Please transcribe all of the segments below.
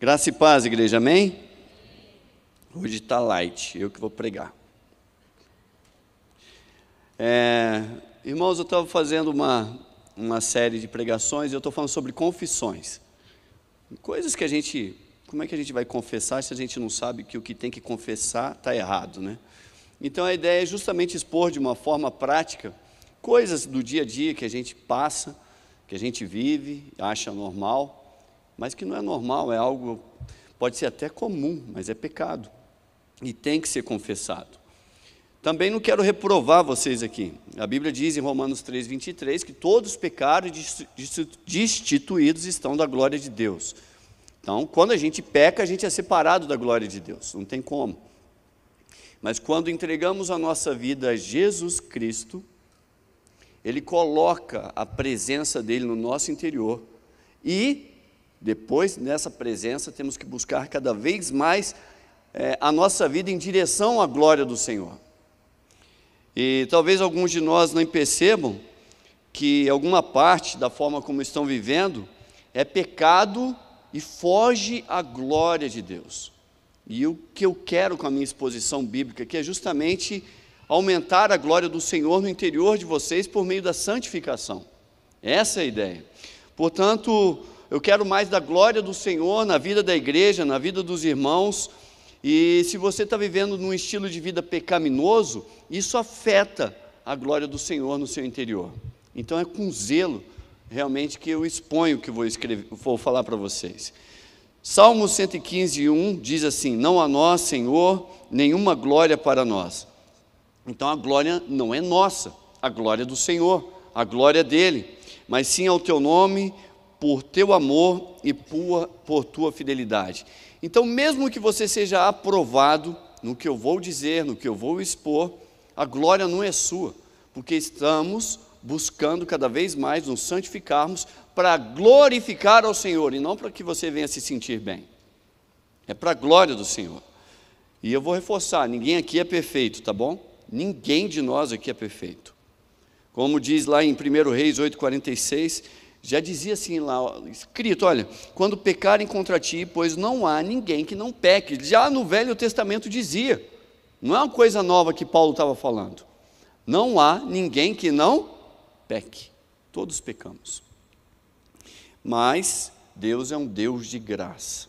Graça e paz, igreja, amém? Hoje está light, eu que vou pregar. Irmãos, eu estava fazendo uma série de pregações e eu estou falando sobre confissões. Coisas que como é que a gente vai confessar se a gente não sabe que o que tem que confessar está errado, né? Então a ideia é justamente expor de uma forma prática coisas do dia a dia que a gente passa, que a gente vive, acha normal, mas que não é normal, é algo, pode ser até comum, mas é pecado, e tem que ser confessado. Também não quero reprovar vocês aqui, a Bíblia diz em Romanos 3:23, que todos pecaram e destituídos estão da glória de Deus. Então, quando a gente peca, a gente é separado da glória de Deus, não tem como. Mas quando entregamos a nossa vida a Jesus Cristo, Ele coloca a presença dEle no nosso interior e depois, nessa presença, temos que buscar cada vez mais a nossa vida em direção à glória do Senhor. E talvez alguns de nós não percebam que alguma parte da forma como estão vivendo é pecado e foge à glória de Deus. E o que eu quero com a minha exposição bíblica aqui é justamente aumentar a glória do Senhor no interior de vocês por meio da santificação. Essa é a ideia. Portanto, eu quero mais da glória do Senhor na vida da igreja, na vida dos irmãos, e se você está vivendo num estilo de vida pecaminoso, isso afeta a glória do Senhor no seu interior. Então é com zelo, realmente, que eu exponho o que vou falar para vocês. Salmo 115:1 diz assim: não a nós, Senhor, nenhuma glória para nós. Então a glória não é nossa, a glória é do Senhor, a glória é dele, mas sim ao teu nome, por teu amor e por tua fidelidade. Então, mesmo que você seja aprovado no que eu vou dizer, no que eu vou expor, a glória não é sua, porque estamos buscando cada vez mais nos santificarmos para glorificar ao Senhor, e não para que você venha se sentir bem. É para a glória do Senhor. E eu vou reforçar, ninguém aqui é perfeito, tá bom? Ninguém de nós aqui é perfeito. Como diz lá em 1 Reis 8:46, já dizia assim lá, escrito, olha, quando pecarem contra ti, pois não há ninguém que não peque. Já no Velho Testamento dizia, não é uma coisa nova que Paulo estava falando. Não há ninguém que não peque, todos pecamos. Mas Deus é um Deus de graça.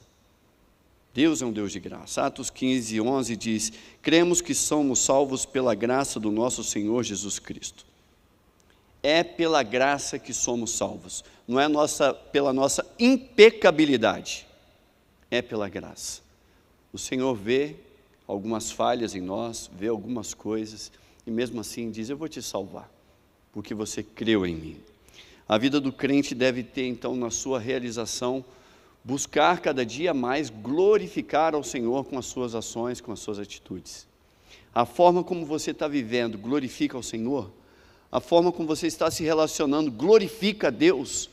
Deus é um Deus de graça. Atos 15:11 diz: cremos que somos salvos pela graça do nosso Senhor Jesus Cristo. É pela graça que somos salvos, não é pela nossa impecabilidade, é pela graça. O Senhor vê algumas falhas em nós, vê algumas coisas, e mesmo assim diz: eu vou te salvar, porque você creu em mim. A vida do crente deve ter então na sua realização, buscar cada dia mais glorificar ao Senhor com as suas ações, com as suas atitudes. A forma como você está vivendo glorifica ao Senhor? A forma como você está se relacionando glorifica a Deus?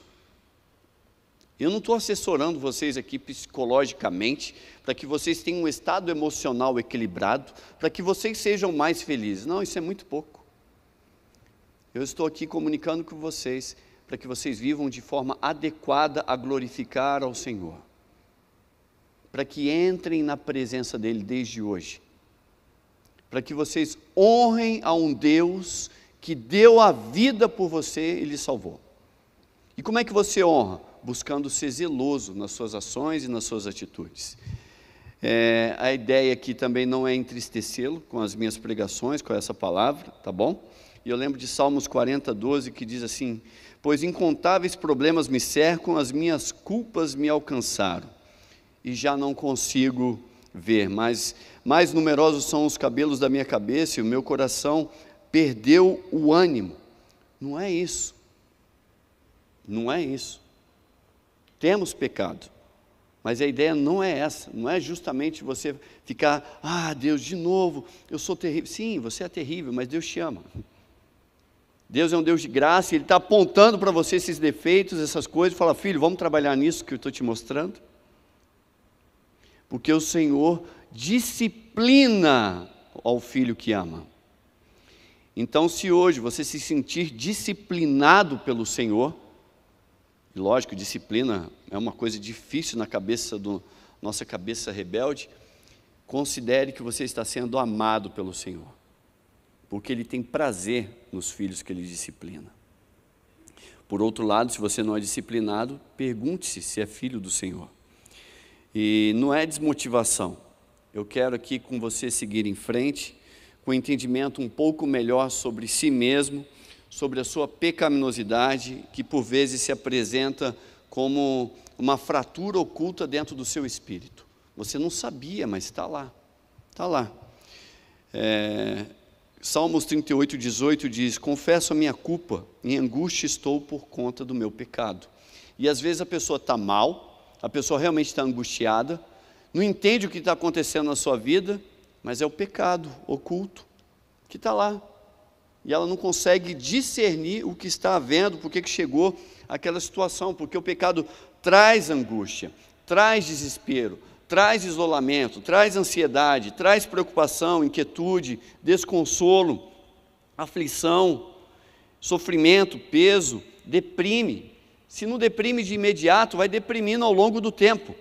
Eu não estou assessorando vocês aqui psicologicamente para que vocês tenham um estado emocional equilibrado, para que vocês sejam mais felizes. Não, isso é muito pouco. Eu estou aqui comunicando com vocês para que vocês vivam de forma adequada a glorificar ao Senhor, para que entrem na presença dEle desde hoje, para que vocês honrem a um Deus que deu a vida por você e lhe salvou. E como é que você honra? Buscando ser zeloso nas suas ações e nas suas atitudes. A ideia aqui também não é entristecê-lo com as minhas pregações, com essa palavra, tá bom? E eu lembro de Salmos 40:12, que diz assim: pois incontáveis problemas me cercam, as minhas culpas me alcançaram, e já não consigo ver, mas mais numerosos são os cabelos da minha cabeça, e o meu coração perdeu o ânimo. Não é isso. Não é isso. Temos pecado, mas a ideia não é essa, não é justamente você ficar: Deus, de novo, eu sou terrível. Sim, você é terrível, mas Deus te ama. Deus é um Deus de graça, Ele está apontando para você esses defeitos, essas coisas, e fala: filho, vamos trabalhar nisso que eu estou te mostrando? Porque o Senhor disciplina ao filho que ama. Então, se hoje você se sentir disciplinado pelo Senhor, e lógico, disciplina é uma coisa difícil na nossa cabeça rebelde, considere que você está sendo amado pelo Senhor, porque Ele tem prazer nos filhos que Ele disciplina. Por outro lado, se você não é disciplinado, pergunte-se se é filho do Senhor. E não é desmotivação. Eu quero aqui com você seguir em frente, com um entendimento um pouco melhor sobre si mesmo, sobre a sua pecaminosidade, que por vezes se apresenta como uma fratura oculta dentro do seu espírito. Você não sabia, mas está lá. Está lá. Salmos 38, 18 diz: confesso a minha culpa, em angústia estou por conta do meu pecado. E às vezes a pessoa está mal, a pessoa realmente está angustiada, não entende o que está acontecendo na sua vida, mas é o pecado oculto que está lá. E ela não consegue discernir o que está havendo, por que chegou àquela situação, porque o pecado traz angústia, traz desespero, traz isolamento, traz ansiedade, traz preocupação, inquietude, desconsolo, aflição, sofrimento, peso, deprime. Se não deprime de imediato, vai deprimindo ao longo do tempo.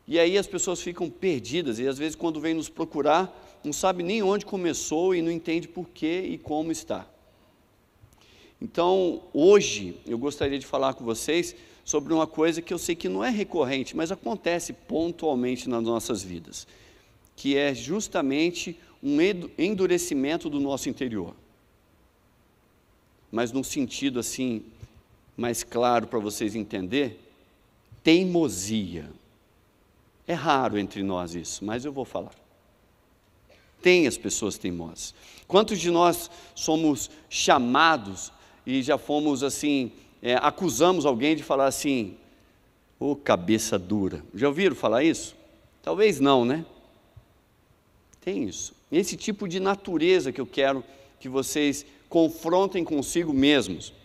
E aí as pessoas ficam perdidas, e às vezes quando vem nos procurar, não sabe nem onde começou e não entende por quê e como está. Então, hoje, eu gostaria de falar com vocês sobre uma coisa que eu sei que não é recorrente, mas acontece pontualmente nas nossas vidas, que é justamente um endurecimento do nosso interior. Mas num sentido assim, mais claro para vocês entenderem, teimosia. É raro entre nós isso, mas eu vou falar. Tem as pessoas teimosas. Quantos de nós somos chamados e já fomos assim, acusamos alguém de falar assim, ô cabeça dura. Já ouviram falar isso? Talvez não, né? Tem isso. Esse tipo de natureza que eu quero que vocês confrontem consigo mesmos.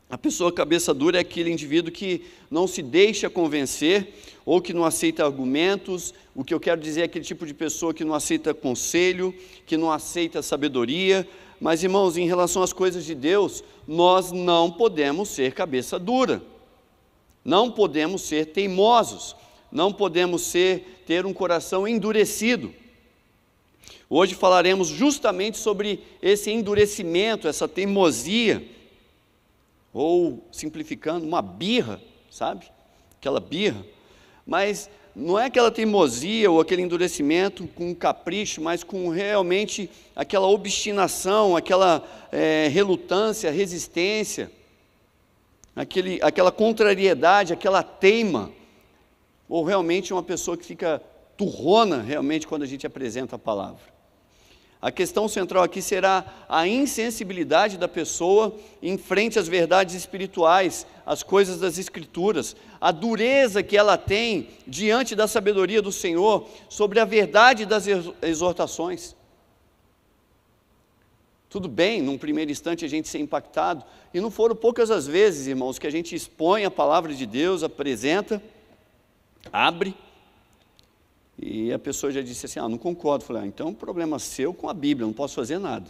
A pessoa cabeça dura é aquele indivíduo que não se deixa convencer ou que não aceita argumentos. O que eu quero dizer é aquele tipo de pessoa que não aceita conselho, que não aceita sabedoria. Mas, irmãos, em relação às coisas de Deus, nós não podemos ser cabeça dura. Não podemos ser teimosos. Não podemos ter um coração endurecido. Hoje falaremos justamente sobre esse endurecimento, essa teimosia, ou, simplificando, uma birra, sabe? Aquela birra. Mas não é aquela teimosia ou aquele endurecimento com capricho, mas com realmente aquela obstinação, aquela relutância, resistência, aquela contrariedade, aquela teima, ou realmente uma pessoa que fica turrona realmente quando a gente apresenta a palavra. A questão central aqui será a insensibilidade da pessoa em frente às verdades espirituais, às coisas das Escrituras, a dureza que ela tem diante da sabedoria do Senhor sobre a verdade das exortações. Tudo bem, num primeiro instante a gente ser impactado, e não foram poucas as vezes, irmãos, que a gente expõe a palavra de Deus, apresenta, abre, e a pessoa já disse assim, não concordo. Eu falei, então é um problema seu com a Bíblia, não posso fazer nada.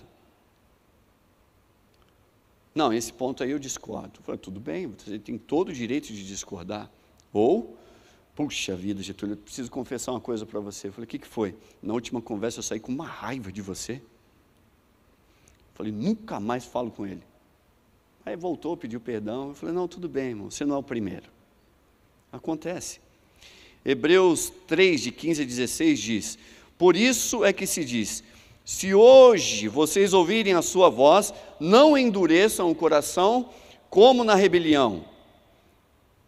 Não, esse ponto aí eu discordo. Eu falei, tudo bem, você tem todo o direito de discordar. Ou, puxa vida, Getúlio, eu preciso confessar uma coisa para você. Eu falei, o que foi? Na última conversa eu saí com uma raiva de você. Eu falei, nunca mais falo com ele. Aí voltou, pediu perdão. Eu falei, não, tudo bem, irmão, você não é o primeiro. Acontece. Hebreus 3, de 15 a 16 diz, por isso é que se diz, se hoje vocês ouvirem a sua voz, não endureçam o coração como na rebelião.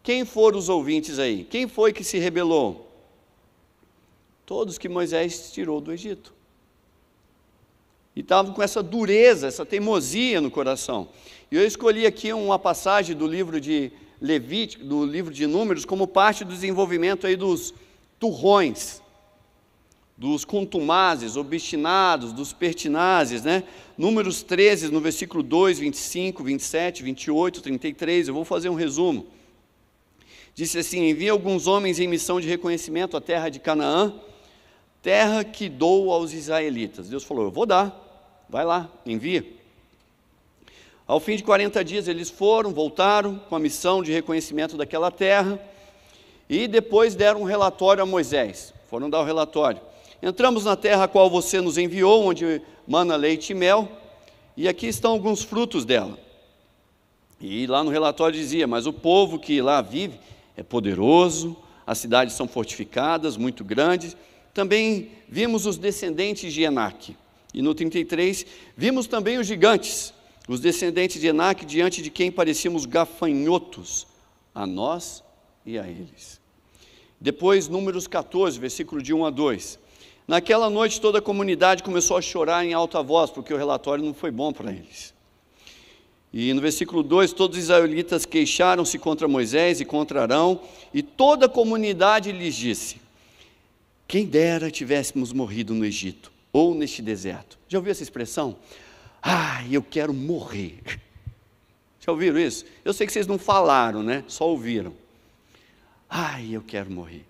Quem foram os ouvintes aí? Quem foi que se rebelou? Todos que Moisés tirou do Egito. E estavam com essa dureza, essa teimosia no coração. E eu escolhi aqui uma passagem do livro de Levítico, do livro de Números, como parte do desenvolvimento aí dos turrões, dos contumazes, obstinados, dos pertinazes, né? Números 13, no versículo 2, 25, 27, 28, 33, eu vou fazer um resumo. Disse assim, envia alguns homens em missão de reconhecimento à terra de Canaã, terra que dou aos israelitas. Deus falou, eu vou dar, vai lá, envia. Ao fim de 40 dias eles voltaram com a missão de reconhecimento daquela terra, e depois deram um relatório a Moisés. Foram dar o relatório. Entramos na terra a qual você nos enviou, onde mana leite e mel, e aqui estão alguns frutos dela. E lá no relatório dizia, mas o povo que lá vive é poderoso, as cidades são fortificadas, muito grandes. Também vimos os descendentes de Enaque. E no 33, vimos também os gigantes, os descendentes de Enaque, diante de quem parecíamos gafanhotos, a nós e a eles. Depois, Números 14, versículo de 1 a 2. Naquela noite toda a comunidade começou a chorar em alta voz, porque o relatório não foi bom para eles. E no versículo 2, todos os israelitas queixaram-se contra Moisés e contra Arão, e toda a comunidade lhes disse, quem dera tivéssemos morrido no Egito, ou neste deserto. Já ouviu essa expressão? Eu quero morrer. Já ouviram isso? Eu sei que vocês não falaram, né? Só ouviram. Eu quero morrer.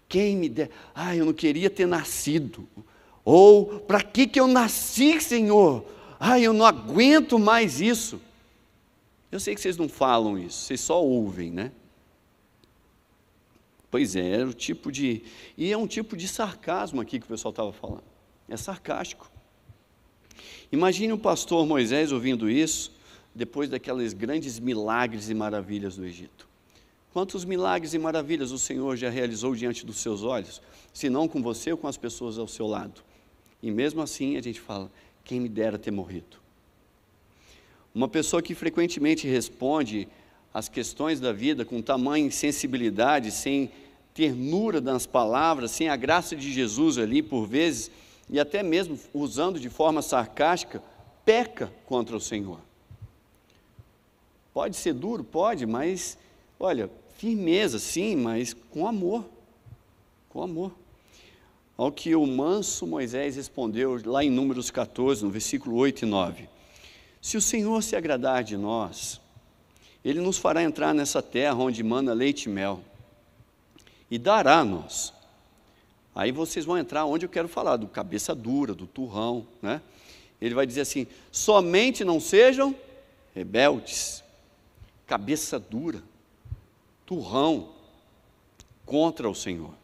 Quem me der? Eu não queria ter nascido. Ou, para que eu nasci, Senhor? Eu não aguento mais isso. Eu sei que vocês não falam isso, vocês só ouvem, né? Pois é, era o tipo de... E é um tipo de sarcasmo aqui que o pessoal estava falando. É sarcástico. Imagine o pastor Moisés ouvindo isso, depois daqueles grandes milagres e maravilhas do Egito. Quantos milagres e maravilhas o Senhor já realizou diante dos seus olhos, se não com você ou com as pessoas ao seu lado. E mesmo assim a gente fala, quem me dera ter morrido. Uma pessoa que frequentemente responde às questões da vida com tamanha insensibilidade, sem ternura nas palavras, sem a graça de Jesus ali por vezes, e até mesmo usando de forma sarcástica, peca contra o Senhor. Pode ser duro? Pode, mas, olha, firmeza sim, mas com amor, com amor. Ao que o manso Moisés respondeu lá em Números 14, no versículo 8 e 9. Se o Senhor se agradar de nós, Ele nos fará entrar nessa terra onde mana leite e mel, e dará a nós. Aí vocês vão entrar onde eu quero falar, do cabeça dura, do turrão, né? Ele vai dizer assim, somente não sejam rebeldes, cabeça dura, turrão, contra o Senhor.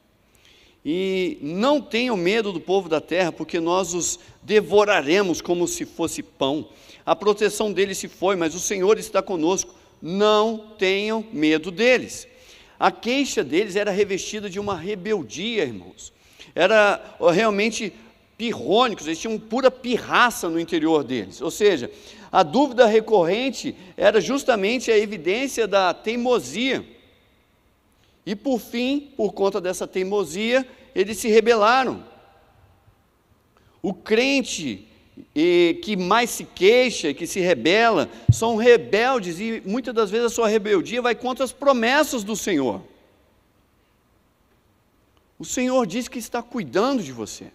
E não tenham medo do povo da terra, porque nós os devoraremos como se fosse pão. A proteção deles se foi, mas o Senhor está conosco. Não tenham medo deles. A queixa deles era revestida de uma rebeldia, irmãos. Era realmente pirrônicos, eles tinham pura pirraça no interior deles. Ou seja, a dúvida recorrente era justamente a evidência da teimosia. E por fim, por conta dessa teimosia, eles se rebelaram. O crente que mais se queixa, que se rebela, são rebeldes, e muitas das vezes a sua rebeldia vai contra as promessas do Senhor. O Senhor disse que está cuidando de você.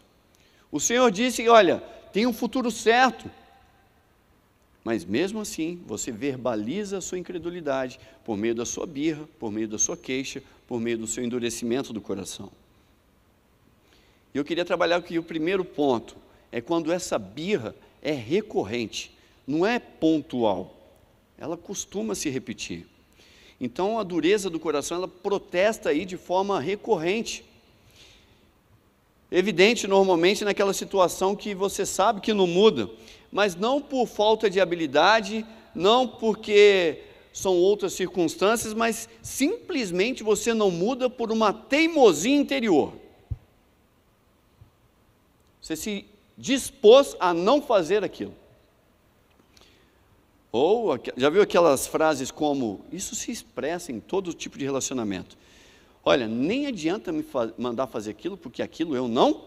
O Senhor disse, olha, tem um futuro certo. Mas mesmo assim, você verbaliza a sua incredulidade por meio da sua birra, por meio da sua queixa, por meio do seu endurecimento do coração. E eu queria trabalhar aqui o primeiro ponto, é quando essa birra é recorrente, não é pontual, ela costuma se repetir. Então a dureza do coração, ela protesta aí de forma recorrente. Evidente normalmente naquela situação que você sabe que não muda, mas não por falta de habilidade, não porque são outras circunstâncias, mas simplesmente você não muda por uma teimosia interior. Você se dispôs a não fazer aquilo. Ou, já viu aquelas frases como, isso se expressa em todo tipo de relacionamento. Olha, nem adianta me mandar fazer aquilo, porque aquilo eu não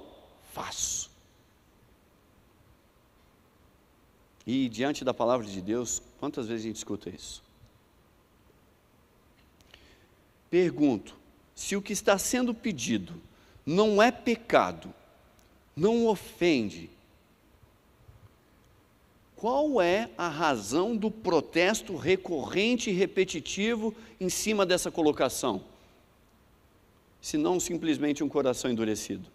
faço. E diante da palavra de Deus, quantas vezes a gente escuta isso? Pergunto, se o que está sendo pedido não é pecado, não ofende, qual é a razão do protesto recorrente e repetitivo em cima dessa colocação? Se não simplesmente um coração endurecido.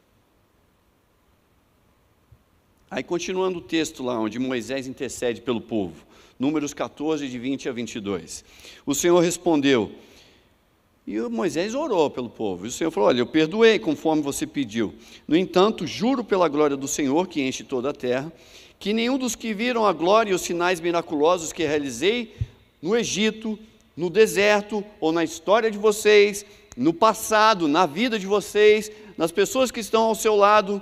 Aí, continuando o texto lá, onde Moisés intercede pelo povo, Números 14, de 20 a 22. O Senhor respondeu, e o Moisés orou pelo povo, e o Senhor falou, olha, eu perdoei conforme você pediu. No entanto, juro pela glória do Senhor, que enche toda a terra, que nenhum dos que viram a glória e os sinais miraculosos que realizei no Egito, no deserto, ou na história de vocês, no passado, na vida de vocês, nas pessoas que estão ao seu lado,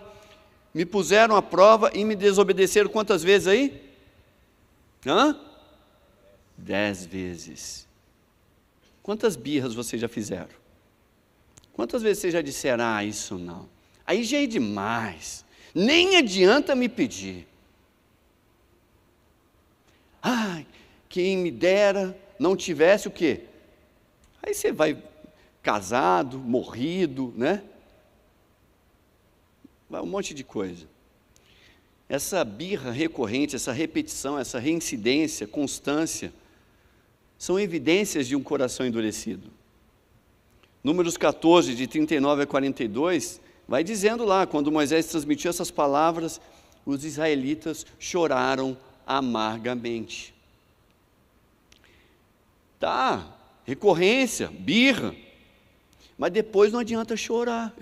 me puseram à prova e me desobedeceram quantas vezes aí? 10 vezes. Quantas birras vocês já fizeram? Quantas vezes vocês já disseram, isso não? Aí já é demais. Nem adianta me pedir. Quem me dera não tivesse o quê? Aí você vai casado, morrido, né? Vai um monte de coisa. Essa birra recorrente, essa repetição, essa reincidência, constância, são evidências de um coração endurecido. Números 14, de 39 a 42, vai dizendo lá, quando Moisés transmitiu essas palavras, os israelitas choraram amargamente. Tá, recorrência, birra, mas depois não adianta chorar.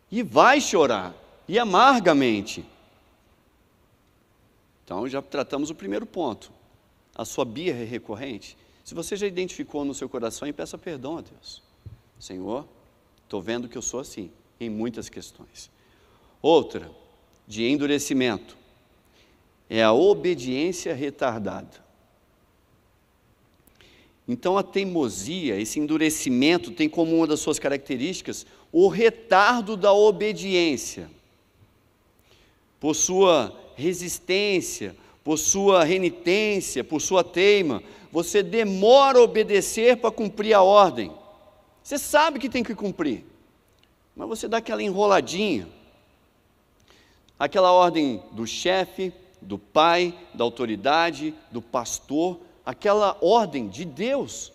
E vai chorar, e amargamente. Então já tratamos o primeiro ponto. A sua birra é recorrente. Se você já identificou no seu coração, peça perdão a Deus. Senhor, estou vendo que eu sou assim, em muitas questões. Outra, de endurecimento, é a obediência retardada. Então a teimosia, esse endurecimento, tem como uma das suas características o retardo da obediência. Por sua resistência, por sua renitência, por sua teima, você demora a obedecer para cumprir a ordem. Você sabe que tem que cumprir, mas você dá aquela enroladinha. Aquela ordem do chefe, do pai, da autoridade, do pastor, aquela ordem de Deus.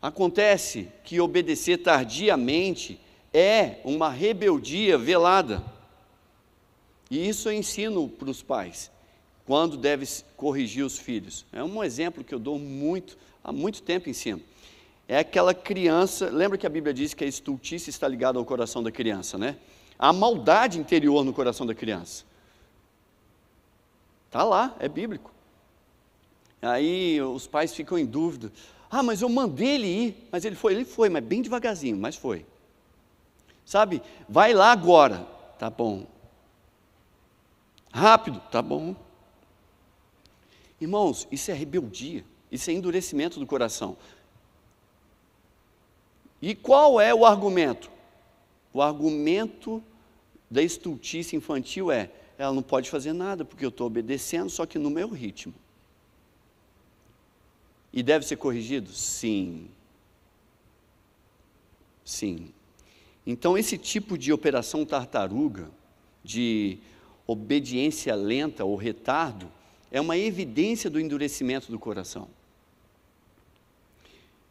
Acontece que obedecer tardiamente é uma rebeldia velada. E isso eu ensino para os pais, quando deve corrigir os filhos. É um exemplo que eu dou há muito tempo ensino. É aquela criança, lembra que a Bíblia diz que a estultice está ligada ao coração da criança, né? A maldade interior no coração da criança. Está lá, é bíblico. Aí os pais ficam em dúvida. Mas eu mandei ele ir, mas ele foi, mas bem devagarzinho, mas foi. Sabe, vai lá agora, tá bom. Rápido, tá bom. Irmãos, isso é rebeldia, isso é endurecimento do coração. E qual é o argumento? O argumento da estultice infantil é, ela não pode fazer nada, porque eu estou obedecendo, só que no meu ritmo. E deve ser corrigido? Sim. Sim. Então, esse tipo de operação tartaruga, de obediência lenta ou retardo, é uma evidência do endurecimento do coração.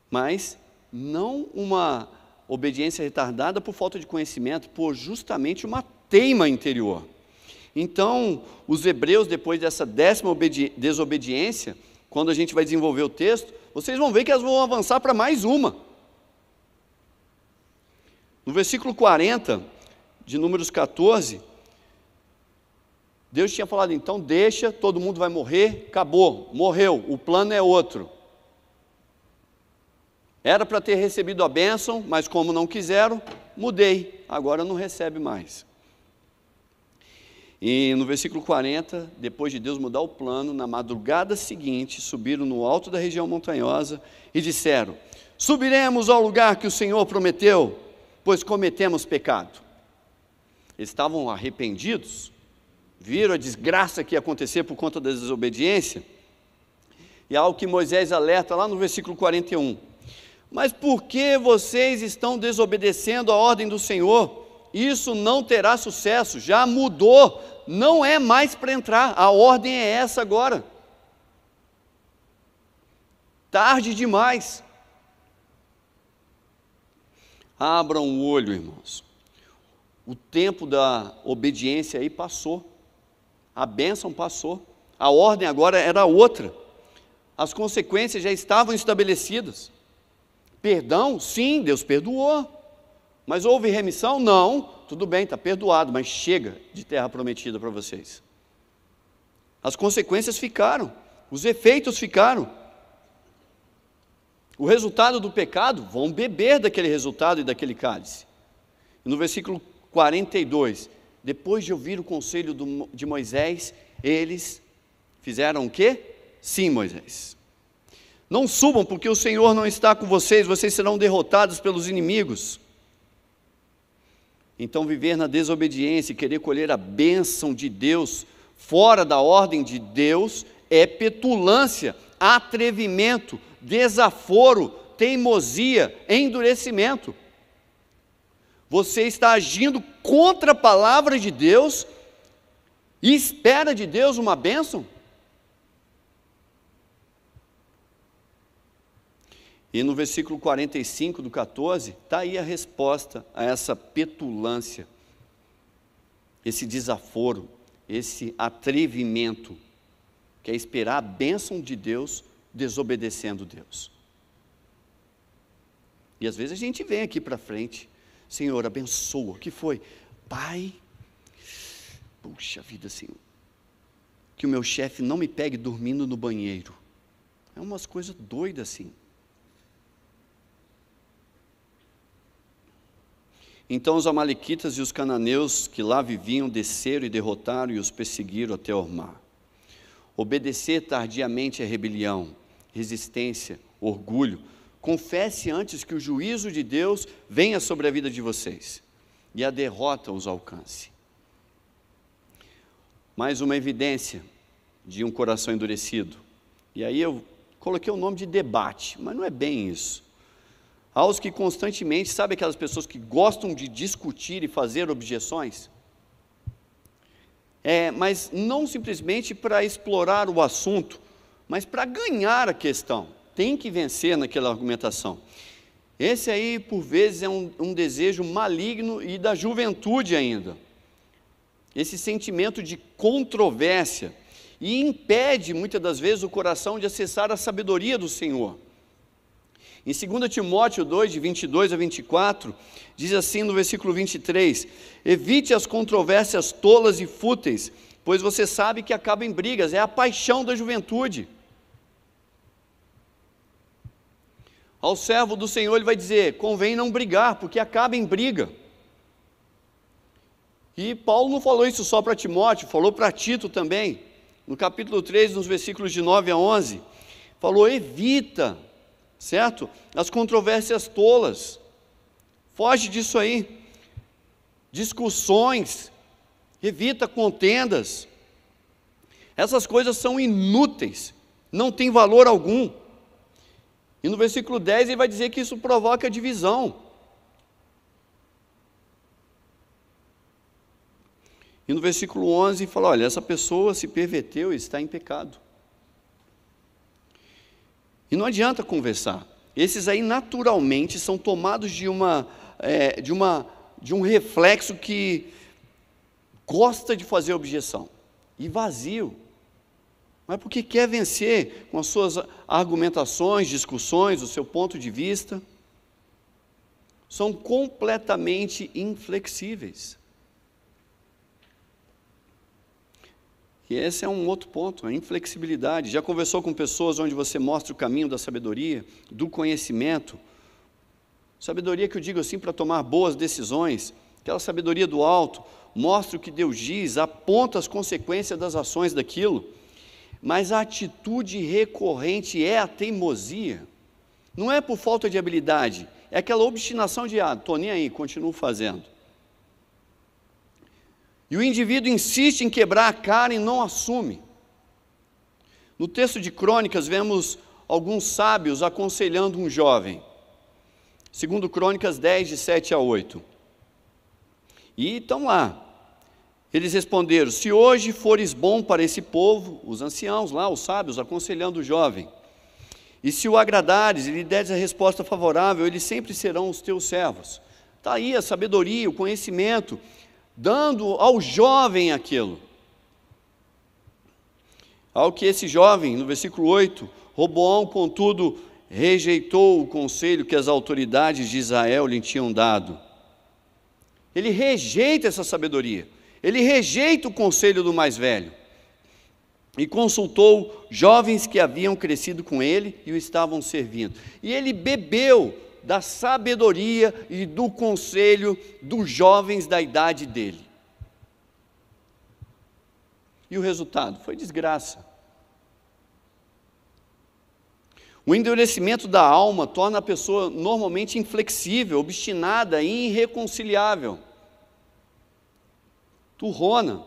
Mas não uma obediência retardada por falta de conhecimento, por justamente uma teima interior. Então, os hebreus, depois dessa 10ª desobediência, quando a gente vai desenvolver o texto, vocês vão ver que elas vão avançar para mais uma. No versículo 40, de Números 14, Deus tinha falado, então deixa, todo mundo vai morrer, acabou, morreu, o plano é outro. Era para ter recebido a bênção, mas como não quiseram, mudei, agora não recebe mais. E no versículo 40, depois de Deus mudar o plano, na madrugada seguinte, subiram no alto da região montanhosa e disseram, subiremos ao lugar que o Senhor prometeu, pois cometemos pecado. Eles estavam arrependidos, viram a desgraça que ia acontecer por conta da desobediência, e algo que Moisés alerta lá no versículo 41, mas por que vocês estão desobedecendo a ordem do Senhor? Isso não terá sucesso, já mudou, não é mais para entrar, a ordem é essa agora. Tarde demais. Abram o olho, irmãos. O tempo da obediência aí passou, a bênção passou, a ordem agora era outra, as consequências já estavam estabelecidas. Perdão, sim, Deus perdoou, mas houve remissão? Não, tudo bem, está perdoado, mas chega de terra prometida para vocês. As consequências ficaram, os efeitos ficaram. O resultado do pecado, vão beber daquele resultado e daquele cálice. E no versículo 42, depois de ouvir o conselho de Moisés, eles fizeram o quê? Sim, Moisés. Não subam, porque o Senhor não está com vocês, vocês serão derrotados pelos inimigos. Então, viver na desobediência e querer colher a bênção de Deus fora da ordem de Deus é petulância, atrevimento, desaforo, teimosia, endurecimento. Você está agindo contra a palavra de Deus e espera de Deus uma bênção? E no versículo 45 do 14, está aí a resposta a essa petulância, esse desaforo, esse atrevimento, que é esperar a bênção de Deus desobedecendo Deus. E às vezes a gente vem aqui para frente, Senhor, abençoa, o que foi? Pai, puxa vida, Senhor, que o meu chefe não me pegue dormindo no banheiro. É umas coisas doidas assim. Então os amalequitas e os cananeus que lá viviam desceram e derrotaram e os perseguiram até Ormá. Obedecer tardiamente é rebelião, resistência, orgulho. Confesse antes que o juízo de Deus venha sobre a vida de vocês e a derrota os alcance. Mais uma evidência de um coração endurecido. E aí eu coloquei o nome de debate, mas não é bem isso. Aos que constantemente, sabe aquelas pessoas que gostam de discutir e fazer objeções? Mas não simplesmente para explorar o assunto, mas para ganhar a questão. Tem que vencer naquela argumentação. Esse aí, por vezes, é um desejo maligno e da juventude ainda. Esse sentimento de controvérsia, e impede, muitas das vezes, o coração de acessar a sabedoria do Senhor. Em 2 Timóteo 2, de 22 a 24, diz assim no versículo 23, evite as controvérsias tolas e fúteis, pois você sabe que acaba em brigas, é a paixão da juventude. Ao servo do Senhor ele vai dizer, convém não brigar, porque acaba em briga. E Paulo não falou isso só para Timóteo, falou para Tito também, no capítulo 3, nos versículos de 9 a 11, falou, evita, certo? As controvérsias tolas, foge disso aí, discussões, evita contendas, essas coisas são inúteis, não tem valor algum. E no versículo 10 ele vai dizer que isso provoca divisão. E no versículo 11 fala, olha, essa pessoa se perverteu e está em pecado. E não adianta conversar. Esses aí naturalmente são tomados de um reflexo que gosta de fazer objeção. E vazio. Mas porque quer vencer com as suas argumentações, discussões, o seu ponto de vista. São completamente inflexíveis. E esse é um outro ponto, a inflexibilidade. Já conversou com pessoas onde você mostra o caminho da sabedoria, do conhecimento? Sabedoria que eu digo assim para tomar boas decisões, aquela sabedoria do alto, mostra o que Deus diz, aponta as consequências das ações daquilo, mas a atitude recorrente é a teimosia. Não é por falta de habilidade, é aquela obstinação de, estou nem aí, continuo fazendo. E o indivíduo insiste em quebrar a cara e não assume. No texto de Crônicas, vemos alguns sábios aconselhando um jovem. Segundo Crônicas 10, de 7 a 8. E estão lá. Eles responderam, se hoje fores bom para esse povo, os anciãos lá, os sábios, aconselhando o jovem, e se o agradares e lhe deres a resposta favorável, eles sempre serão os teus servos. Está aí a sabedoria, o conhecimento, dando ao jovem aquilo. Ao que esse jovem, no versículo 8, Roboão, contudo, rejeitou o conselho que as autoridades de Israel lhe tinham dado. Ele rejeita essa sabedoria, ele rejeita o conselho do mais velho. E consultou jovens que haviam crescido com ele e o estavam servindo. E ele bebeu da sabedoria e do conselho dos jovens da idade dele. E o resultado foi desgraça. O endurecimento da alma torna a pessoa normalmente inflexível, obstinada e irreconciliável. Turrona.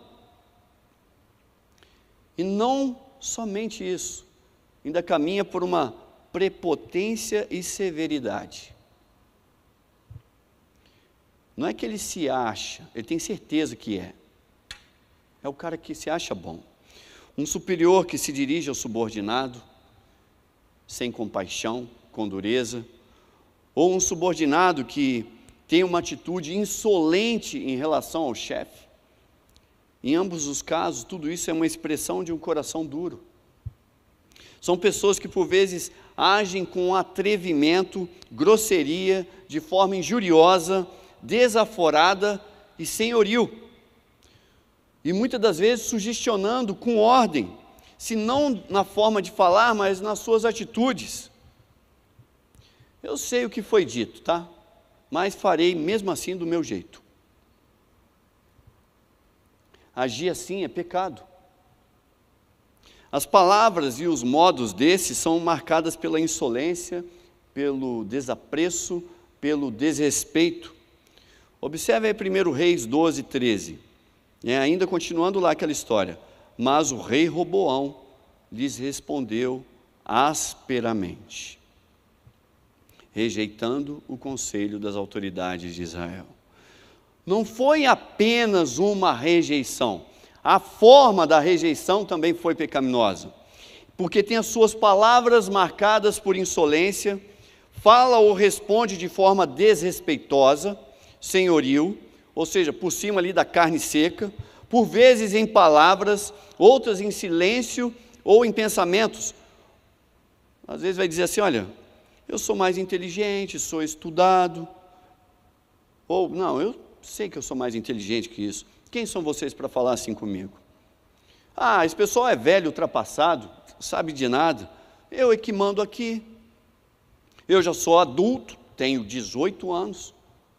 E não somente isso, ainda caminha por uma prepotência e severidade. Não é que ele se acha, ele tem certeza que é. É o cara que se acha bom. Um superior que se dirige ao subordinado, sem compaixão, com dureza, ou um subordinado que tem uma atitude insolente em relação ao chefe. Em ambos os casos, tudo isso é uma expressão de um coração duro. São pessoas que por vezes agem com atrevimento, grosseria, de forma injuriosa, desaforada e senhoril. E muitas das vezes sugestionando com ordem, se não na forma de falar, mas nas suas atitudes. Eu sei o que foi dito, tá? Mas farei mesmo assim do meu jeito. Agir assim é pecado. As palavras e os modos desses são marcadas pela insolência, pelo desapreço, pelo desrespeito. Observe aí 1 Reis 12, 13. Ainda continuando lá aquela história. Mas o rei Roboão lhes respondeu asperamente, rejeitando o conselho das autoridades de Israel. Não foi apenas uma rejeição, a forma da rejeição também foi pecaminosa, porque tem as suas palavras marcadas por insolência, fala ou responde de forma desrespeitosa, senhoril, ou seja, por cima ali da carne seca, por vezes em palavras, outras em silêncio ou em pensamentos. Às vezes vai dizer assim, olha, eu sou mais inteligente, sou estudado, ou não, eu sei que eu sou mais inteligente que isso. Quem são vocês para falar assim comigo? Ah, esse pessoal é velho, ultrapassado, sabe de nada. Eu é que mando aqui. Eu já sou adulto, tenho 18 anos,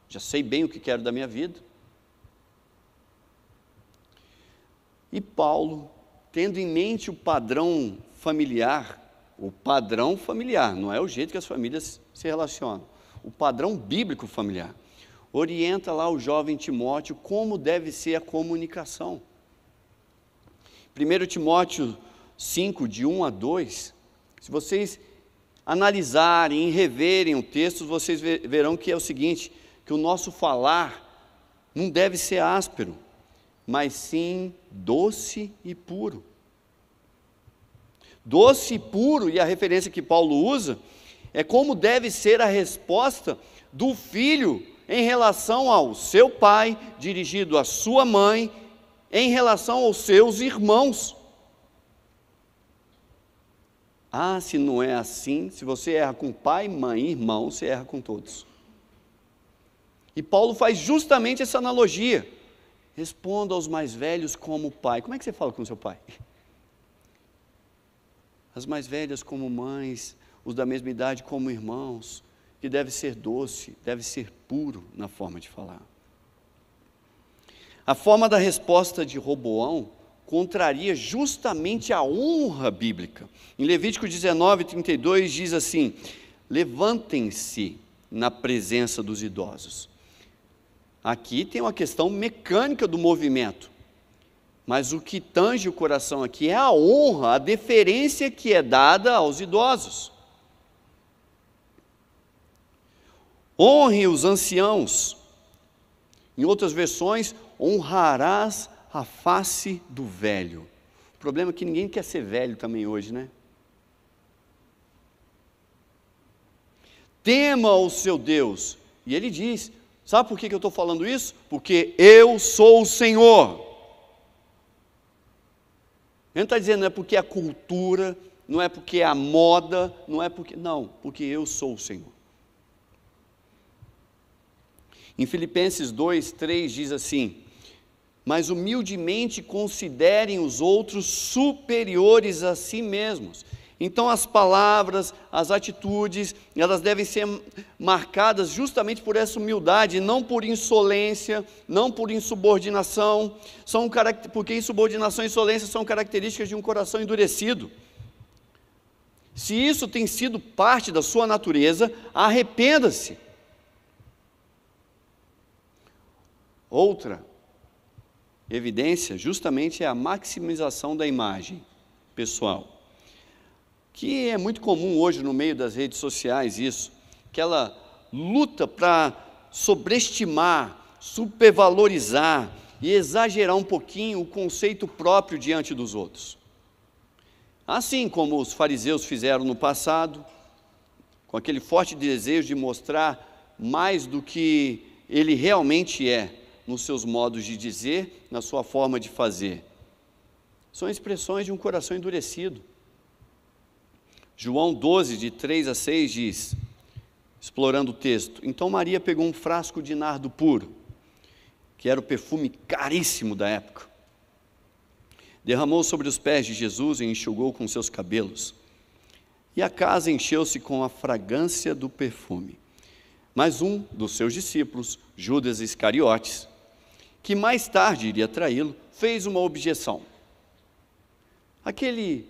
já sei bem o que quero da minha vida. E Paulo, tendo em mente o padrão familiar, não é o jeito que as famílias se relacionam, o padrão bíblico familiar, orienta lá o jovem Timóteo como deve ser a comunicação. 1 Timóteo 5, de 1 a 2, se vocês analisarem e reverem o texto, vocês verão que é o seguinte, que o nosso falar não deve ser áspero, mas sim doce e puro. Doce e puro, e a referência que Paulo usa, é como deve ser a resposta do filho em relação ao seu pai, dirigido à sua mãe, em relação aos seus irmãos. Ah, se não é assim, se você erra com pai, mãe e irmão, você erra com todos. E Paulo faz justamente essa analogia. Responda aos mais velhos como pai. Como é que você fala com seu pai? As mais velhas como mães, os da mesma idade como irmãos, que deve ser doce, deve ser puro na forma de falar. A forma da resposta de Roboão contraria justamente a honra bíblica. Em Levítico 19, 32 diz assim, levantem-se na presença dos idosos. Aqui tem uma questão mecânica do movimento, mas o que tange o coração aqui é a honra, a deferência que é dada aos idosos. Honre os anciãos. Em outras versões, honrarás a face do velho. O problema é que ninguém quer ser velho também hoje, né? Tema o seu Deus. E ele diz, Sabe por que eu estou falando isso? Porque eu sou o Senhor. Ele não está dizendo não é porque é a cultura, não é porque é a moda, não é porque... Não, porque eu sou o Senhor. Em Filipenses 2:3 diz assim: mas humildemente considerem os outros superiores a si mesmos. Então as palavras, as atitudes, elas devem ser marcadas justamente por essa humildade, não por insolência, não por insubordinação, porque insubordinação e insolência são características de um coração endurecido. Se isso tem sido parte da sua natureza, arrependa-se. Outra evidência justamente é a maximização da imagem pessoal, que é muito comum hoje no meio das redes sociais isso, aquela luta para sobreestimar, supervalorizar e exagerar um pouquinho o conceito próprio diante dos outros. Assim como os fariseus fizeram no passado, com aquele forte desejo de mostrar mais do que ele realmente é, nos seus modos de dizer, na sua forma de fazer. São expressões de um coração endurecido. João 12, de 3-6 diz, explorando o texto: então Maria pegou um frasco de nardo puro, que era o perfume caríssimo da época, derramou sobre os pés de Jesus e enxugou com seus cabelos, e a casa encheu-se com a fragrância do perfume. Mas um dos seus discípulos, Judas Iscariotes, que mais tarde iria traí-lo, fez uma objeção. Aquele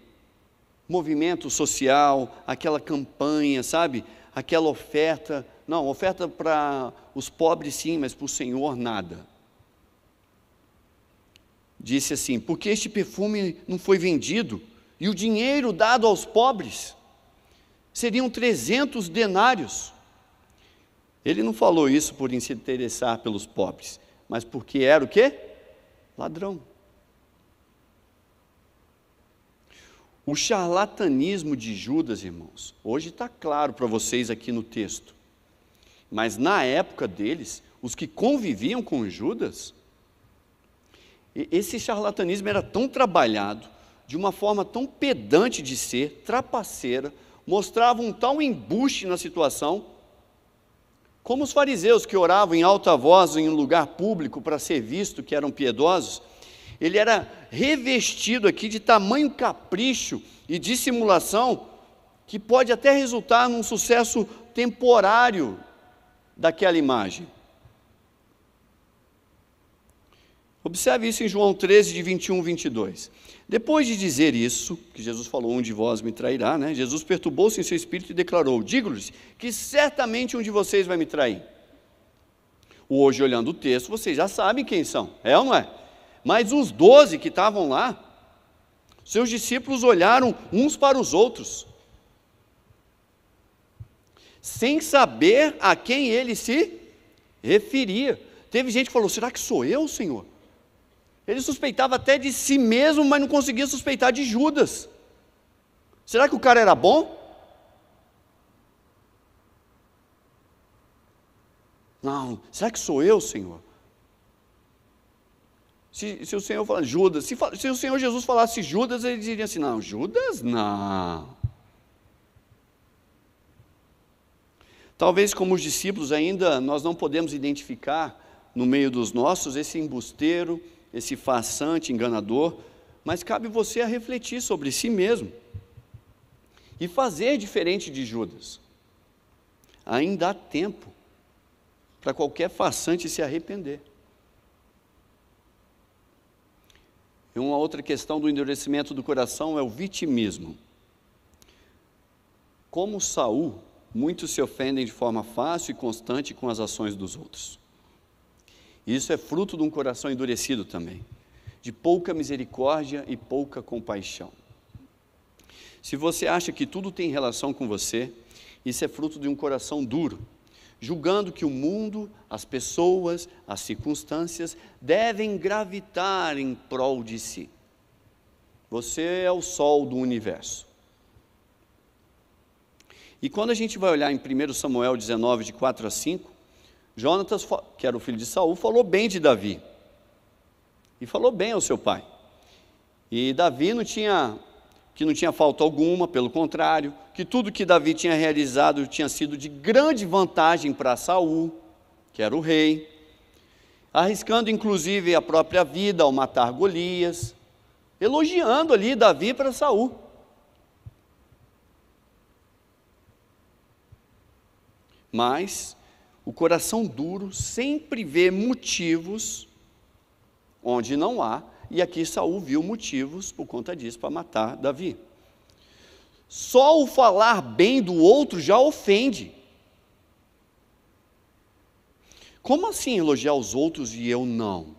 movimento social, aquela campanha, sabe? Aquela oferta, não, oferta para os pobres sim, mas para o Senhor nada. Disse assim: porque este perfume não foi vendido e o dinheiro dado aos pobres seriam 300 denários. Ele não falou isso por se interessar pelos pobres, mas porque era o quê? Ladrão. O charlatanismo de Judas, irmãos, hoje está claro para vocês aqui no texto, mas na época deles, os que conviviam com Judas, esse charlatanismo era tão trabalhado, de uma forma tão pedante de ser, trapaceira, mostrava um tal embuste na situação, como os fariseus que oravam em alta voz em um lugar público para ser visto que eram piedosos. Ele era revestido aqui de tamanho capricho e dissimulação, que pode até resultar num sucesso temporário daquela imagem. Observe isso em João 13, de 21-22. Depois de dizer isso, que Jesus falou: um de vós me trairá, né? Jesus perturbou-se em seu espírito e declarou: digo-lhes que certamente um de vocês vai me trair. Hoje, olhando o texto, vocês já sabem quem são, é ou não é? Mas os 12 que estavam lá, seus discípulos olharam uns para os outros, sem saber a quem ele se referia. Teve gente que falou: será que sou eu, Senhor? Ele suspeitava até de si mesmo, mas não conseguia suspeitar de Judas. Será que o cara era bom? Não, será que sou eu, Senhor? Se o Senhor falar Judas, se o Senhor Jesus falasse Judas, ele diria assim: não, Judas não. Talvez como os discípulos ainda nós não podemos identificar no meio dos nossos esse embusteiro, esse farsante, enganador, mas cabe você a refletir sobre si mesmo e fazer diferente de Judas. Ainda há tempo para qualquer farsante se arrepender. E uma outra questão do endurecimento do coração é o vitimismo. Como Saul, muitos se ofendem de forma fácil e constante com as ações dos outros. Isso é fruto de um coração endurecido também, de pouca misericórdia e pouca compaixão. Se você acha que tudo tem relação com você, isso é fruto de um coração duro, julgando que o mundo, as pessoas, as circunstâncias devem gravitar em prol de si. Você é o sol do universo. E quando a gente vai olhar em 1 Samuel 19, de 4-5, Jonatas, que era o filho de Saul, falou bem de Davi. E falou bem ao seu pai. E Davi não tinha falta alguma, pelo contrário, que tudo que Davi tinha realizado tinha sido de grande vantagem para Saul, que era o rei, arriscando inclusive a própria vida ao matar Golias, elogiando ali Davi para Saul. Mas o coração duro sempre vê motivos onde não há, e aqui Saul viu motivos por conta disso para matar Davi. Só o falar bem do outro já ofende. Como assim elogiar os outros e eu não?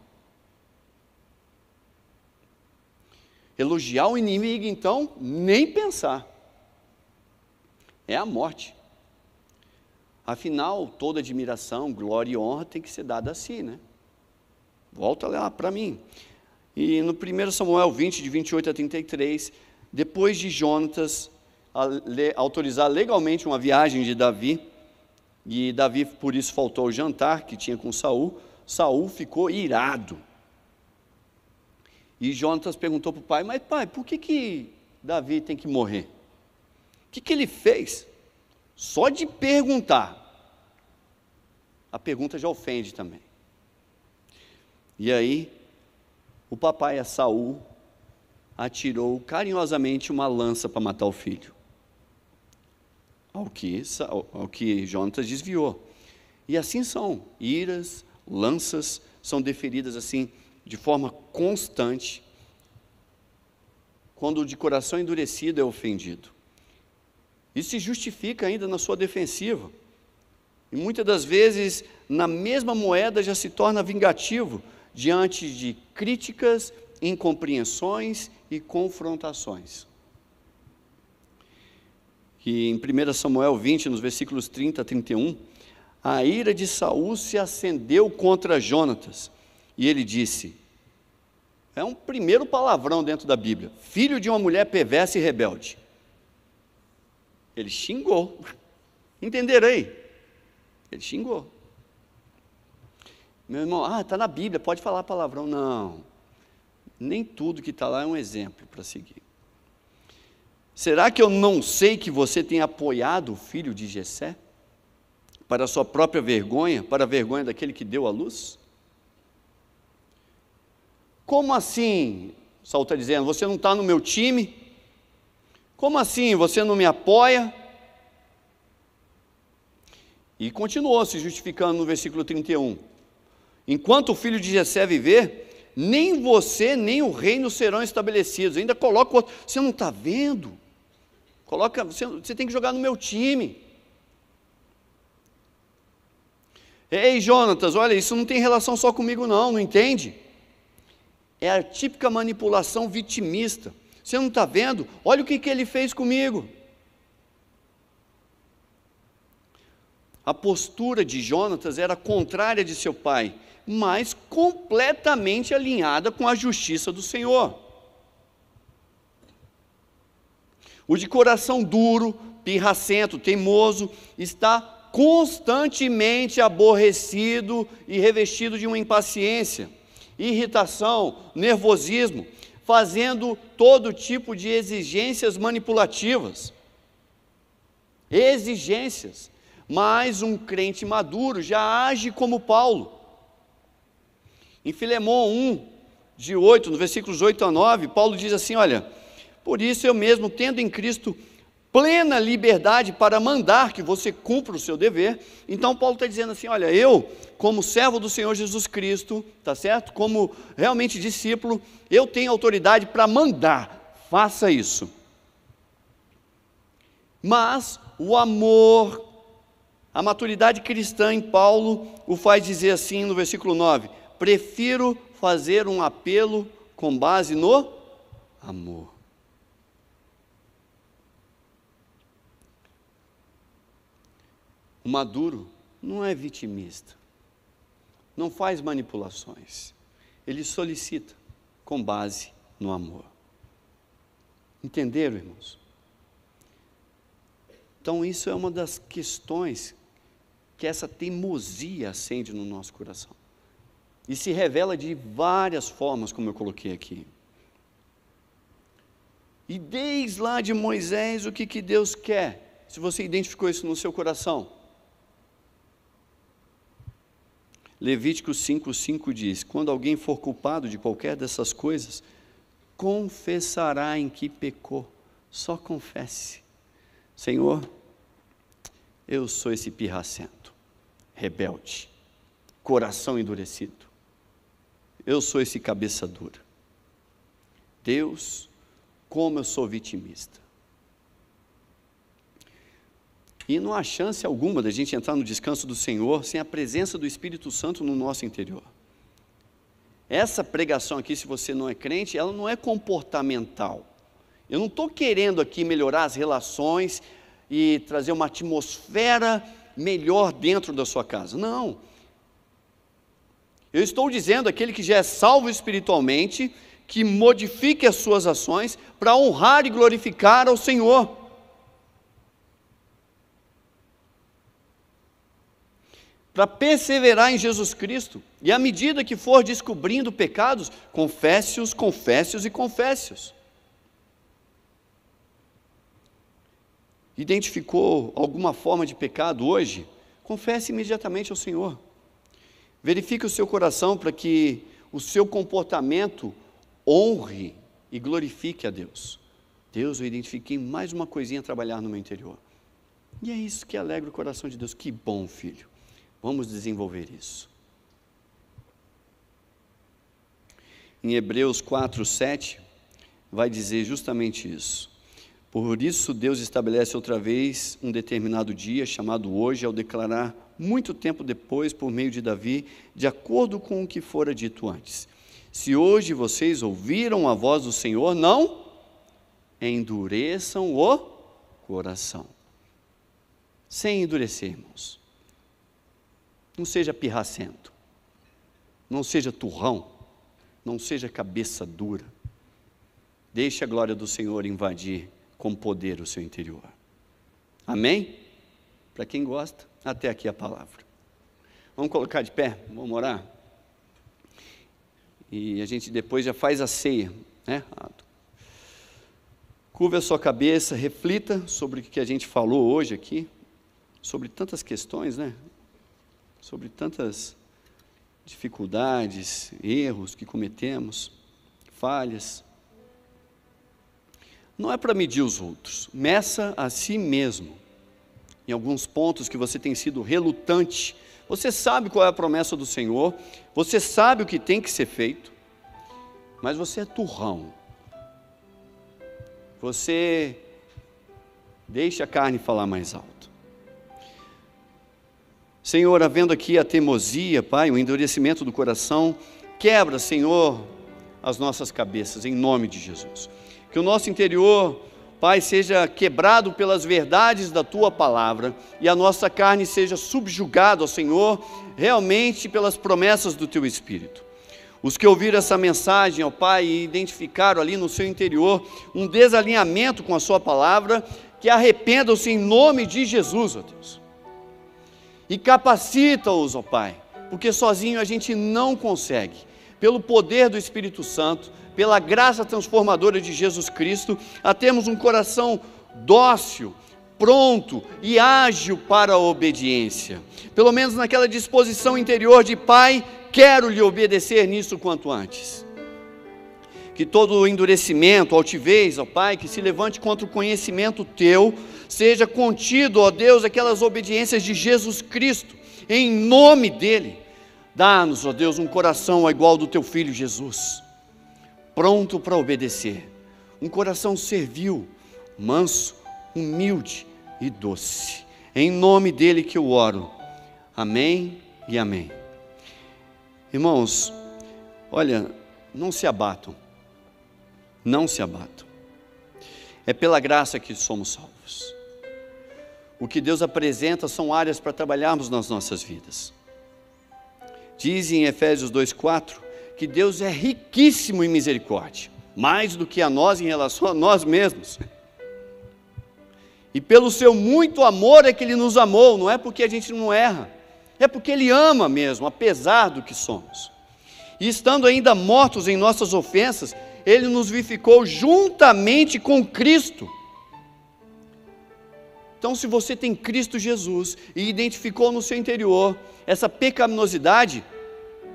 Elogiar o inimigo, então, nem pensar. É a morte. Afinal, toda admiração, glória e honra tem que ser dada a si, né? Volta lá para mim. E no 1 Samuel 20, de 28 a 33, depois de Jonatas autorizar legalmente uma viagem de Davi, e Davi por isso faltou ao jantar que tinha com Saul, Saul ficou irado. E Jonatas perguntou para o pai, mas pai, por que Davi tem que morrer? O que ele fez? Só de perguntar, a pergunta já ofende também. E aí, o papai, a Saul, atirou carinhosamente uma lança para matar o filho. Ao que Jonatas desviou. E assim são, iras, lanças, são deferidas assim, de forma constante, quando de coração endurecido é ofendido. Isso se justifica ainda na sua defensiva. E muitas das vezes, na mesma moeda, já se torna vingativo, diante de críticas, incompreensões e confrontações. Que em 1 Samuel 20, nos versículos 30 a 31, a ira de Saul se acendeu contra Jonatas, e ele disse, é um primeiro palavrão dentro da Bíblia, filho de uma mulher perversa e rebelde. Ele xingou, entenderam aí? Ele xingou. Meu irmão, está na Bíblia, pode falar palavrão. Não, nem tudo que está lá é um exemplo para seguir. Será que eu não sei que você tem apoiado o filho de Jessé? Para a sua própria vergonha, para a vergonha daquele que deu a luz? Como assim, Saul está dizendo, você não está no meu time? Como assim, você não me apoia? E continuou se justificando no versículo 31. Enquanto o filho de Jessé viver, nem você, nem o reino serão estabelecidos. Ainda coloca o outro. Você não está vendo? Você tem que jogar no meu time. Ei, Jonatas, olha, isso não tem relação só comigo não entende? É a típica manipulação vitimista. Você não está vendo? Olha o que ele fez comigo. A postura de Jonatas era contrária de seu pai, mas completamente alinhada com a justiça do Senhor. O de coração duro, pirracento, teimoso, está constantemente aborrecido e revestido de uma impaciência, irritação, nervosismo, fazendo todo tipo de exigências manipulativas. Exigências. Mas um crente maduro já age como Paulo. Em Filemão 1, de 8, no versículos 8 a 9, Paulo diz assim, olha, por isso eu mesmo, tendo em Cristo plena liberdade para mandar que você cumpra o seu dever. Então Paulo está dizendo assim, olha, eu, como servo do Senhor Jesus Cristo, tá certo? Como realmente discípulo, eu tenho autoridade para mandar, faça isso. Mas o amor, a maturidade cristã em Paulo o faz dizer assim no versículo 9, prefiro fazer um apelo com base no amor. O maduro não é vitimista, não faz manipulações, ele solicita com base no amor. Entenderam, irmãos? Então isso é uma das questões que essa teimosia acende no nosso coração. E se revela de várias formas, como eu coloquei aqui. E desde lá de Moisés, o que Deus quer? Se você identificou isso no seu coração. Levítico 5:5 diz: quando alguém for culpado de qualquer dessas coisas, confessará em que pecou. Só confesse. Senhor, eu sou esse pirracento, rebelde, coração endurecido. Eu sou esse cabeça dura. Deus, como eu sou vitimista. E não há chance alguma da gente entrar no descanso do Senhor sem a presença do Espírito Santo no nosso interior. Essa pregação aqui, se você não é crente, ela não é comportamental. Eu não estou querendo aqui melhorar as relações e trazer uma atmosfera melhor dentro da sua casa. Não. Eu estou dizendo aquele que já é salvo espiritualmente, que modifique as suas ações para honrar e glorificar ao Senhor. Para perseverar em Jesus Cristo. E à medida que for descobrindo pecados, confesse-os, confesse-os e confesse-os. Identificou alguma forma de pecado hoje? Confesse imediatamente ao Senhor. Verifique o seu coração para que o seu comportamento honre e glorifique a Deus. Deus, eu identifiquei mais uma coisinha a trabalhar no meu interior. E é isso que alegra o coração de Deus. Que bom, filho. Vamos desenvolver isso. Em Hebreus 4:7, vai dizer justamente isso. Por isso Deus estabelece outra vez um determinado dia, chamado hoje, ao declarar muito tempo depois, por meio de Davi, de acordo com o que fora dito antes: se hoje vocês ouviram a voz do Senhor, não endureçam o coração. Sem endurecer, irmãos. Não seja pirracento, não seja turrão, não seja cabeça dura. Deixe a glória do Senhor invadir com poder o seu interior. Amém? Para quem gosta, até aqui a palavra. Vamos colocar de pé, vamos orar? E a gente depois já faz a ceia, né? Curva a sua cabeça, reflita sobre o que a gente falou hoje aqui, sobre tantas questões, né? Sobre tantas dificuldades, erros que cometemos, falhas. Não é para medir os outros, meça a si mesmo. Em alguns pontos que você tem sido relutante, você sabe qual é a promessa do Senhor, você sabe o que tem que ser feito, mas você é turrão. Você deixa a carne falar mais alto. Senhor, havendo aqui a teimosia, Pai, o endurecimento do coração, quebra, Senhor, as nossas cabeças, em nome de Jesus. Que o nosso interior, Pai, seja quebrado pelas verdades da Tua palavra e a nossa carne seja subjugada ao Senhor, realmente pelas promessas do Teu Espírito. Os que ouviram essa mensagem, ó Pai, e identificaram ali no seu interior um desalinhamento com a Sua palavra, que arrependam-se em nome de Jesus, ó Deus. E capacita-os, ó Pai, porque sozinho a gente não consegue. Pelo poder do Espírito Santo, pela graça transformadora de Jesus Cristo, a termos um coração dócil, pronto e ágil para a obediência. Pelo menos naquela disposição interior de Pai, quero lhe obedecer nisso quanto antes. Que todo endurecimento, altivez, ó Pai, que se levante contra o conhecimento Teu, seja contido, ó Deus, aquelas obediências de Jesus Cristo, em nome dEle. Dá-nos, ó Deus, um coração igual do Teu Filho Jesus, pronto para obedecer, um coração servil, manso, humilde e doce. Em nome dEle que eu oro. Amém e amém. Irmãos, olha, não se abatam. Não se abatam. É pela graça que somos salvos. O que Deus apresenta são áreas para trabalharmos nas nossas vidas. Diz em Efésios 2:4 que Deus é riquíssimo em misericórdia, mais do que a nós em relação a nós mesmos. E pelo seu muito amor é que Ele nos amou, não é porque a gente não erra, é porque Ele ama mesmo, apesar do que somos. E estando ainda mortos em nossas ofensas, Ele nos vivificou juntamente com Cristo. Então, se você tem Cristo Jesus e identificou no seu interior essa pecaminosidade,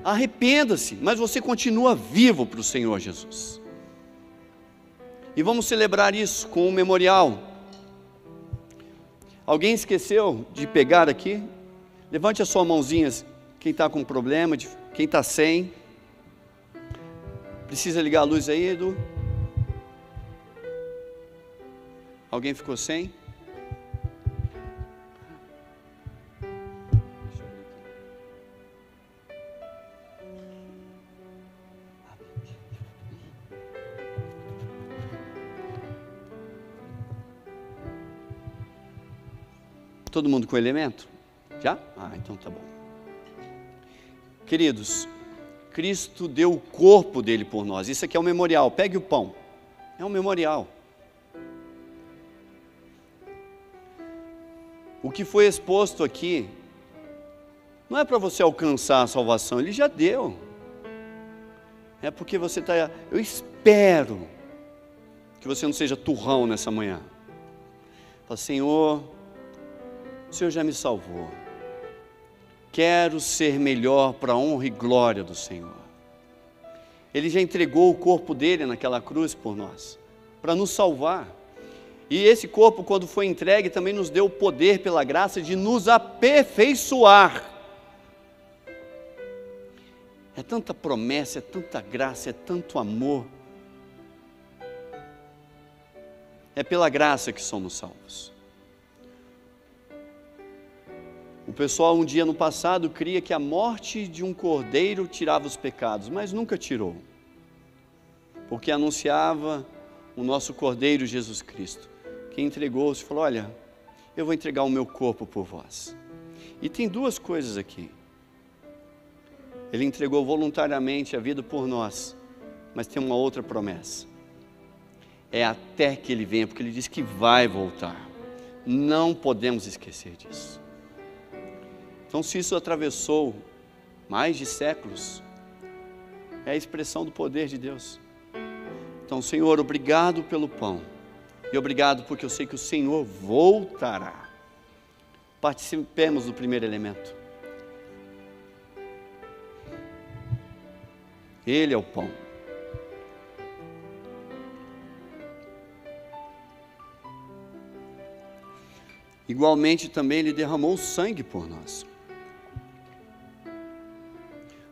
arrependa-se, mas você continua vivo para o Senhor Jesus. E vamos celebrar isso com um memorial. Alguém esqueceu de pegar aqui? Levante a sua mãozinha, quem está com problema, quem está sem. Precisa ligar a luz aí, Edu? Alguém ficou sem? Todo mundo com elemento? Já? Então tá bom. Queridos, Cristo deu o corpo dele por nós. Isso aqui é um memorial. Pegue o pão. É um memorial. O que foi exposto aqui não é para você alcançar a salvação, Ele já deu. É porque você está... Eu espero que você não seja turrão nessa manhã. Fala, Senhor, o Senhor já me salvou. Quero ser melhor para a honra e glória do Senhor. Ele já entregou o corpo dele naquela cruz por nós, para nos salvar. E esse corpo, quando foi entregue, também nos deu o poder pela graça de nos aperfeiçoar. É tanta promessa, é tanta graça, é tanto amor. É pela graça que somos salvos. O pessoal um dia no passado cria que a morte de um cordeiro tirava os pecados, mas nunca tirou. Porque anunciava o nosso cordeiro Jesus Cristo, que entregou-se e falou, olha, eu vou entregar o meu corpo por vós. E tem duas coisas aqui. Ele entregou voluntariamente a vida por nós, mas tem uma outra promessa. É até que Ele venha, porque Ele disse que vai voltar. Não podemos esquecer disso. Então, se isso atravessou mais de séculos, é a expressão do poder de Deus. Então, Senhor, obrigado pelo pão. E obrigado porque eu sei que o Senhor voltará. Participemos do primeiro elemento. Ele é o pão. Igualmente também Ele derramou o sangue por nós,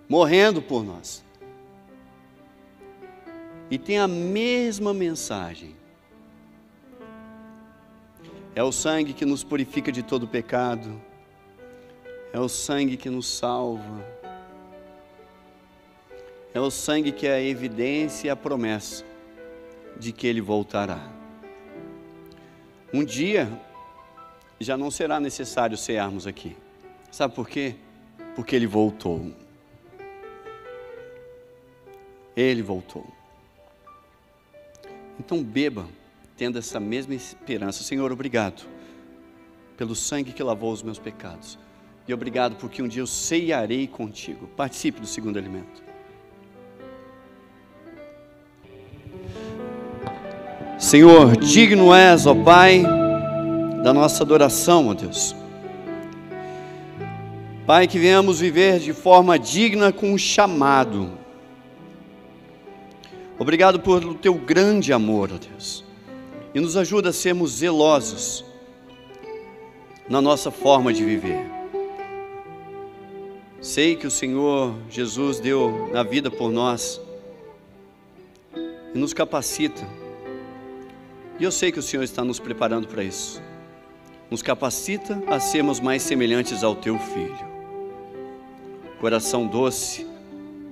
morrendo por nós. E tem a mesma mensagem. É o sangue que nos purifica de todo pecado. É o sangue que nos salva. É o sangue que é a evidência e a promessa de que Ele voltará. Um dia já não será necessário cearmos aqui. Sabe por quê? Porque Ele voltou. Ele voltou. Então beba, tendo essa mesma esperança. Senhor, obrigado pelo sangue que lavou os meus pecados. E obrigado porque um dia eu ceiarei contigo. Participe do segundo alimento. Senhor, digno és, ó Pai, da nossa adoração, ó Deus. Pai, que venhamos viver de forma digna com o chamado. Obrigado pelo teu grande amor, ó Deus. E nos ajuda a sermos zelosos na nossa forma de viver. Sei que o Senhor Jesus deu na vida por nós e nos capacita. E eu sei que o Senhor está nos preparando para isso. Nos capacita a sermos mais semelhantes ao teu Filho. Coração doce,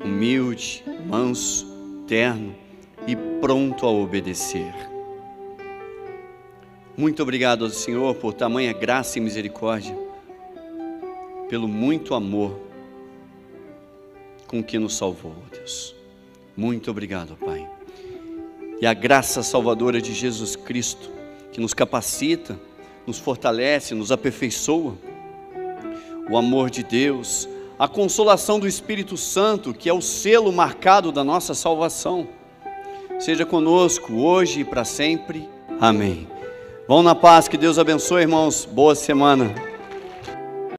humilde, manso, terno e pronto a obedecer. Muito obrigado ao Senhor por tamanha graça e misericórdia, pelo muito amor com que nos salvou, Deus. Muito obrigado, Pai. E a graça salvadora de Jesus Cristo, que nos capacita nos fortalece, nos aperfeiçoa. O amor de Deus, a consolação do Espírito Santo, que é o selo marcado da nossa salvação, seja conosco hoje e para sempre. Amém. Vão na paz, que Deus abençoe, irmãos. Boa semana.